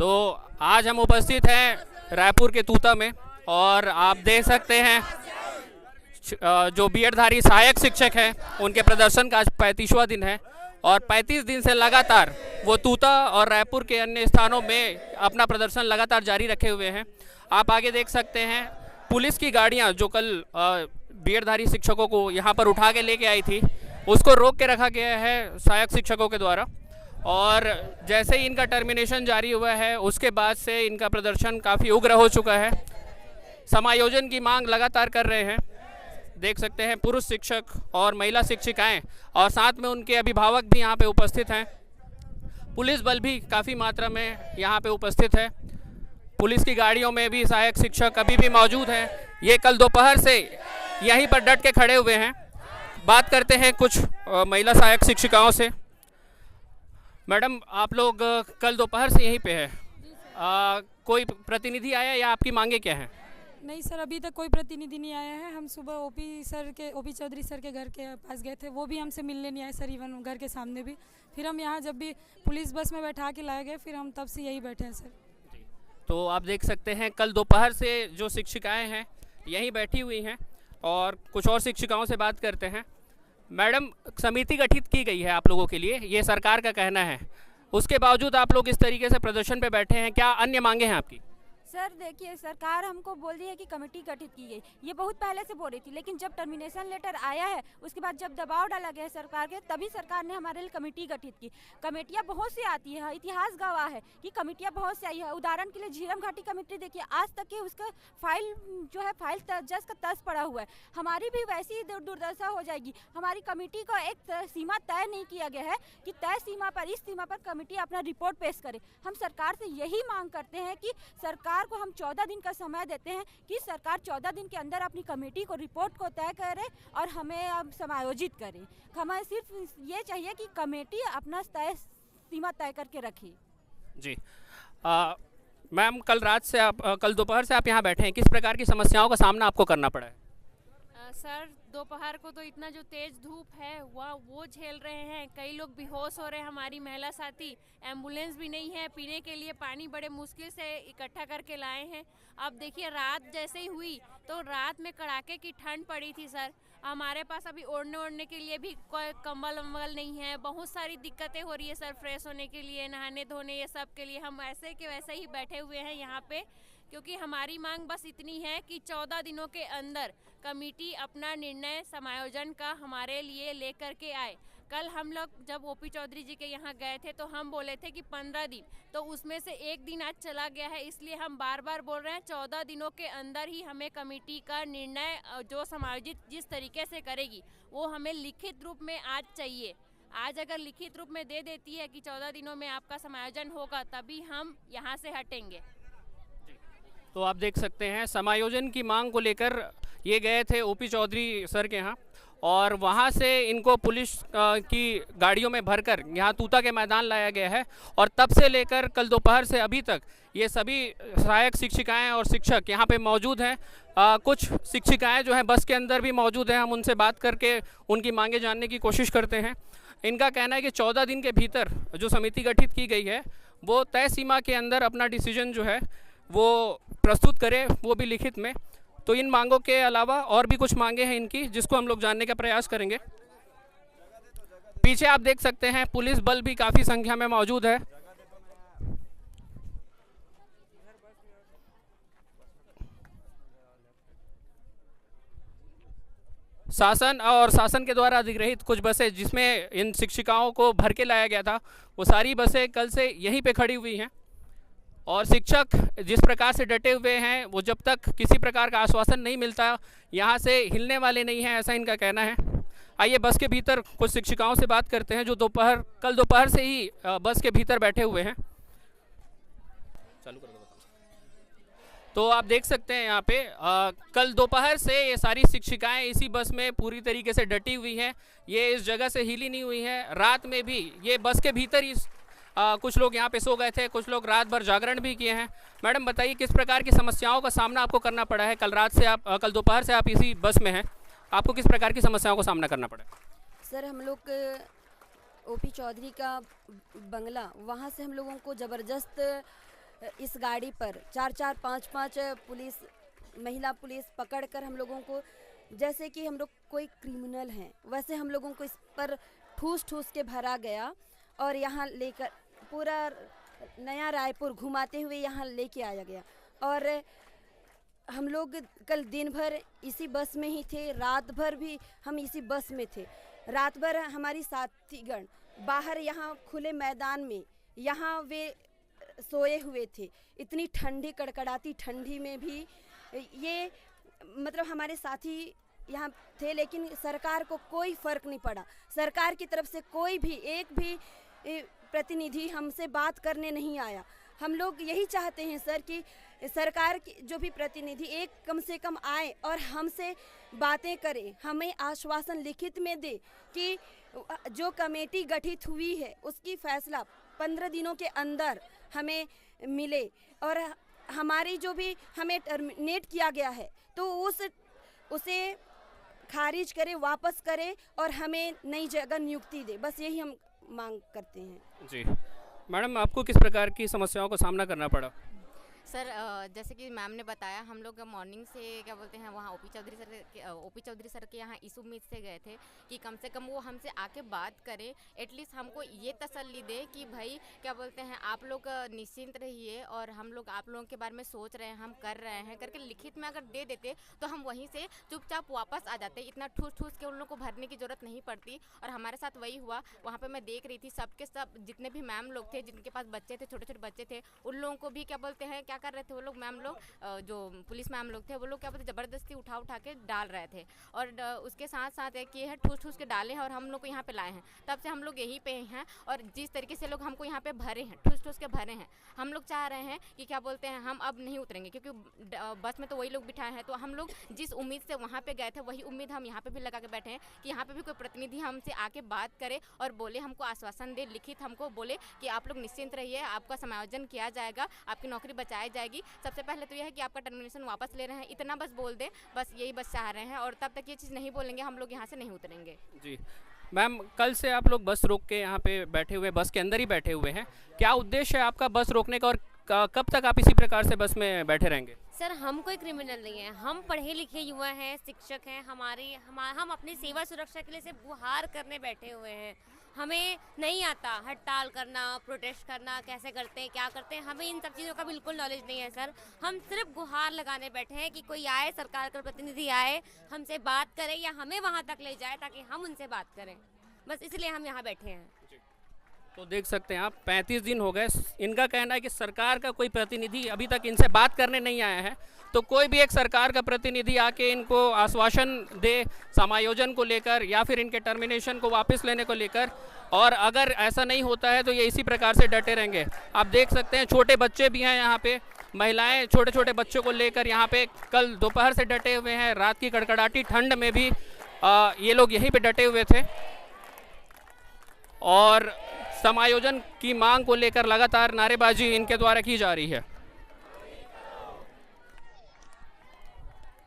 तो आज हम उपस्थित हैं रायपुर के तूता में और आप देख सकते हैं जो बीएडधारी सहायक शिक्षक हैं उनके प्रदर्शन का आज 35वां दिन है और 35 दिन से लगातार वो तूता और रायपुर के अन्य स्थानों में अपना प्रदर्शन लगातार जारी रखे हुए हैं। आप आगे देख सकते हैं पुलिस की गाड़ियां जो कल बीएडधारी शिक्षकों को यहां पर उठा के लेके आई थी उसको रोक के रखा गया है सहायक शिक्षकों के द्वारा और जैसे ही इनका टर्मिनेशन जारी हुआ है उसके बाद से इनका प्रदर्शन काफ़ी उग्र हो चुका है। समायोजन की मांग लगातार कर रहे हैं। देख सकते हैं पुरुष शिक्षक और महिला शिक्षिकाएं और साथ में उनके अभिभावक भी यहाँ पे उपस्थित हैं। पुलिस बल भी काफ़ी मात्रा में यहाँ पे उपस्थित है। पुलिस की गाड़ियों में भी सहायक शिक्षक अभी भी मौजूद हैं। ये कल दोपहर से यहीं पर डट के खड़े हुए हैं। बात करते हैं कुछ महिला सहायक शिक्षिकाओं से। मैडम, आप लोग कल दोपहर से यहीं पे है, कोई प्रतिनिधि आया या आपकी मांगे क्या हैं? नहीं सर, अभी तक कोई प्रतिनिधि नहीं आया है। हम सुबह ओपी चौधरी सर के घर के पास गए थे, वो भी हमसे मिलने नहीं आए सर, इवन घर के सामने भी। फिर हम यहाँ जब भी पुलिस बस में बैठा के लाए गए फिर हम तब से यही बैठे हैं सर। तो आप देख सकते हैं कल दोपहर से जो शिक्षिकाएं हैं यहीं बैठी हुई हैं और कुछ और शिक्षिकाओं से बात करते हैं। मैडम, समिति गठित की गई है आप लोगों के लिए, ये सरकार का कहना है, उसके बावजूद आप लोग इस तरीके से प्रदर्शन पे बैठे हैं, क्या अन्य मांगे हैं आपकी? सर देखिए, सरकार हमको बोल रही है कि कमेटी गठित की गई, ये बहुत पहले से बोल रही थी, लेकिन जब टर्मिनेशन लेटर आया है उसके बाद जब दबाव डाला गया है सरकार के, तभी सरकार ने हमारे लिए कमेटी गठित की। कमेटियां बहुत सी आती है, इतिहास गवाह है कि कमेटियां बहुत सी आई है। उदाहरण के लिए झीरम घाटी कमेटी देखिए, आज तक की उसका फाइल जो है जज का तस पड़ा हुआ है। हमारी भी वैसी ही दुर्दशा हो जाएगी। हमारी कमेटी को एक सीमा तय नहीं किया गया है कि तय सीमा पर, इस सीमा पर कमेटी अपना रिपोर्ट पेश करे। हम सरकार से यही मांग करते हैं कि सरकार को हम 14 दिन का समय देते हैं कि सरकार 14 दिन के अंदर अपनी कमेटी को रिपोर्ट को तय करे और हमें अब समायोजित करे। हमें सिर्फ ये चाहिए कि कमेटी अपना सीमा तय करके रखे। जी मैम, कल दोपहर से आप यहाँ बैठे हैं, किस प्रकार की समस्याओं का सामना आपको करना पड़ा है? सर, दोपहर को तो इतना जो तेज धूप है वो झेल रहे हैं। कई लोग बेहोश हो रहे हैं, हमारी महिला साथी। एम्बुलेंस भी नहीं है, पीने के लिए पानी बड़े मुश्किल से इकट्ठा करके लाए हैं। अब देखिए, रात जैसे ही हुई तो रात में कड़ाके की ठंड पड़ी थी सर। हमारे पास अभी ओढ़ने के लिए भी कोई कंबल वम्बल नहीं है। बहुत सारी दिक्कतें हो रही है सर, फ्रेश होने के लिए, नहाने धोने, ये सब के लिए हम ऐसे के वैसे ही बैठे हुए हैं यहाँ पे, क्योंकि हमारी मांग बस इतनी है कि 14 दिनों के अंदर कमेटी अपना निर्णय समायोजन का हमारे लिए लेकर के आए। कल हम लोग जब ओपी चौधरी जी के यहाँ गए थे तो हम बोले थे कि 15 दिन, तो उसमें से एक दिन आज चला गया है, इसलिए हम बार बार बोल रहे हैं 14 दिनों के अंदर ही हमें कमेटी का निर्णय जो समायोजित जिस तरीके से करेगी वो हमें लिखित रूप में आज चाहिए। आज अगर लिखित रूप में दे देती है कि 14 दिनों में आपका समायोजन होगा, तभी हम यहाँ से हटेंगे। तो आप देख सकते हैं समायोजन की मांग को लेकर ये गए थे ओपी चौधरी सर के यहाँ और वहाँ से इनको पुलिस की गाड़ियों में भरकर यहाँ तूता के मैदान लाया गया है और तब से लेकर कल दोपहर से अभी तक ये सभी सहायक शिक्षिकाएं और शिक्षक यहाँ पे मौजूद हैं। कुछ शिक्षिकाएं जो हैं बस के अंदर भी मौजूद हैं, हम उनसे बात करके उनकी मांगे जानने की कोशिश करते हैं। इनका कहना है कि 14 दिन के भीतर जो समिति गठित की गई है वो तय सीमा के अंदर अपना डिसीजन जो है वो प्रस्तुत करे, वो भी लिखित में। तो इन मांगों के अलावा और भी कुछ मांगे हैं इनकी, जिसको हम लोग जानने का प्रयास करेंगे। पीछे आप देख सकते हैं पुलिस बल भी काफ़ी संख्या में मौजूद है। शासन के द्वारा अधिग्रहित कुछ बसें जिसमें इन शिक्षिकाओं को भर के लाया गया था, वो सारी बसें कल से यहीं पे खड़ी हुई हैं और शिक्षक जिस प्रकार से डटे हुए हैं वो जब तक किसी प्रकार का आश्वासन नहीं मिलता यहाँ से हिलने वाले नहीं हैं, ऐसा इनका कहना है। आइए बस के भीतर कुछ शिक्षिकाओं से बात करते हैं जो कल दोपहर से ही बस के भीतर बैठे हुए हैं। चालू कर दो। तो आप देख सकते हैं यहाँ पे कल दोपहर से ये सारी शिक्षिकाएं इसी बस में पूरी तरीके से डटी हुई हैं, ये इस जगह से हिली नहीं हुई हैं। रात में भी ये बस के भीतर ही कुछ लोग यहाँ पे सो गए थे, कुछ लोग रात भर जागरण भी किए हैं। मैडम बताइए, किस प्रकार की समस्याओं का सामना आपको करना पड़ा है? कल दोपहर से आप इसी बस में हैं, आपको किस प्रकार की समस्याओं का सामना करना पड़ा? सर, हम लोग ओपी चौधरी का बंगला, वहाँ से हम लोगों को ज़बरदस्त इस गाड़ी पर 4-4 5-5 पुलिस महिला पुलिस पकड़कर हम लोगों को जैसे कि हम लोग कोई क्रिमिनल हैं वैसे हम लोगों को इस पर ठूस के भरा गया और यहाँ लेकर पूरा नया रायपुर घुमाते हुए यहाँ लेके आया गया। और हम लोग कल दिन भर इसी बस में ही थे, रात भर भी हम इसी बस में थे। रात भर हमारी साथीगण बाहर यहाँ खुले मैदान में यहाँ वे सोए हुए थे। इतनी ठंडी कड़कड़ाती ठंडी में भी ये मतलब हमारे साथी यहाँ थे, लेकिन सरकार को कोई फ़र्क नहीं पड़ा। सरकार की तरफ से कोई भी एक भी प्रतिनिधि हमसे बात करने नहीं आया। हम लोग यही चाहते हैं सर कि सरकार की जो भी प्रतिनिधि एक कम से कम आए और हमसे बातें करे, हमें आश्वासन लिखित में दे कि जो कमेटी गठित हुई है उसकी फैसला 15 दिनों के अंदर हमें मिले और हमारी जो भी हमें टर्मिनेट किया गया है तो उसे खारिज करे, वापस करे और हमें नई जगह नियुक्ति दे। बस यही हम मांग करते हैं। जी मैडम, आपको किस प्रकार की समस्याओं का सामना करना पड़ा? सर जैसे कि मैम ने बताया, हम लोग मॉर्निंग से क्या बोलते हैं वहाँ ओपी चौधरी सर के यहाँ इस उम्मीद से गए थे कि कम से कम वो हमसे आके बात करें, एटलीस्ट हमको ये तसल्ली दे कि भाई क्या बोलते हैं आप लोग निश्चिंत रहिए और हम लोग आप लोगों के बारे में सोच रहे हैं, हम कर रहे हैं करके लिखित में अगर दे देते तो हम वहीं से चुपचाप वापस आ जाते। इतना ठूस के उन लोगों को भरने की ज़रूरत नहीं पड़ती और हमारे साथ वही हुआ। वहाँ पर मैं देख रही थी सबके सब जितने भी मैम लोग थे जिनके पास बच्चे थे, छोटे छोटे बच्चे थे, उन लोगों को भी क्या बोलते हैं क्या कर रहे थे वो लोग, मैम लोग जो पुलिस मैम लोग थे वो लोग क्या बोलते ज़बरदस्ती उठा के डाल रहे थे। और उसके साथ साथ एक ये है ठूस के डाले हैं और हम लोग को यहाँ पे लाए हैं। तब से हम लोग यहीं पे हैं और जिस तरीके से लोग हमको यहाँ पे भरे हैं, ठूस के भरे हैं, हम लोग चाह रहे हैं कि क्या बोलते हैं हम अब नहीं उतरेंगे, क्योंकि बस में तो वही लोग बिठाए हैं। तो हम लोग जिस उम्मीद से वहाँ पे गए थे वही उम्मीद हम यहाँ पे भी लगा के बैठे हैं कि यहाँ पे भी कोई प्रतिनिधि हमसे आके बात करे और बोले, हमको आश्वासन दे, लिखित हमको बोले कि आप लोग निश्चिंत रहिए, आपका समायोजन किया जाएगा, आपकी नौकरी बचाई जाएगी। सबसे पहले तो यह है कि आपका टर्मिनेशन वापस ले रहे हैं, इतना बस बोल दें, बस यही बस चाह रहे हैं। और तब तक ये चीज़ नहीं बोलेंगे हम लोग यहाँ से नहीं उतरेंगे। जी मैम, कल से आप लोग बस रोक के यहाँ पे बैठे हुए, बस के अंदर ही बैठे हुए हैं, क्या उद्देश्य है आपका बस रोकने का और कब तक आप इसी प्रकार से बस में बैठे रहेंगे? सर हम कोई क्रिमिनल नहीं है, हम पढ़े लिखे युवा हैं, शिक्षक हैं, हम अपनी सेवा सुरक्षा के लिए सिर्फ गुहार करने बैठे हुए हैं। हमें नहीं आता हड़ताल करना, प्रोटेस्ट करना, कैसे करते हैं, क्या करते हैं, हमें इन सब चीज़ों का बिल्कुल नॉलेज नहीं है सर। हम सिर्फ गुहार लगाने बैठे हैं कि कोई आए, सरकार का प्रतिनिधि आए, हमसे बात करे या हमें वहाँ तक ले जाए ताकि हम उनसे बात करें, बस इसलिए हम यहाँ बैठे हैं। तो देख सकते हैं आप, 35 दिन हो गए, इनका कहना है कि सरकार का कोई प्रतिनिधि अभी तक इनसे बात करने नहीं आया है। तो कोई भी एक सरकार का प्रतिनिधि आके इनको आश्वासन दे समायोजन को लेकर या फिर इनके टर्मिनेशन को वापस लेने को लेकर, और अगर ऐसा नहीं होता है तो ये इसी प्रकार से डटे रहेंगे। आप देख सकते हैं छोटे बच्चे भी हैं यहाँ पे, महिलाएं छोटे छोटे बच्चों को लेकर यहाँ पे कल दोपहर से डटे हुए हैं। रात की कड़कड़ाती ठंड में भी ये लोग यहीं पे डटे हुए थे और समायोजन की मांग को लेकर लगातार नारेबाजी इनके द्वारा की जा रही है।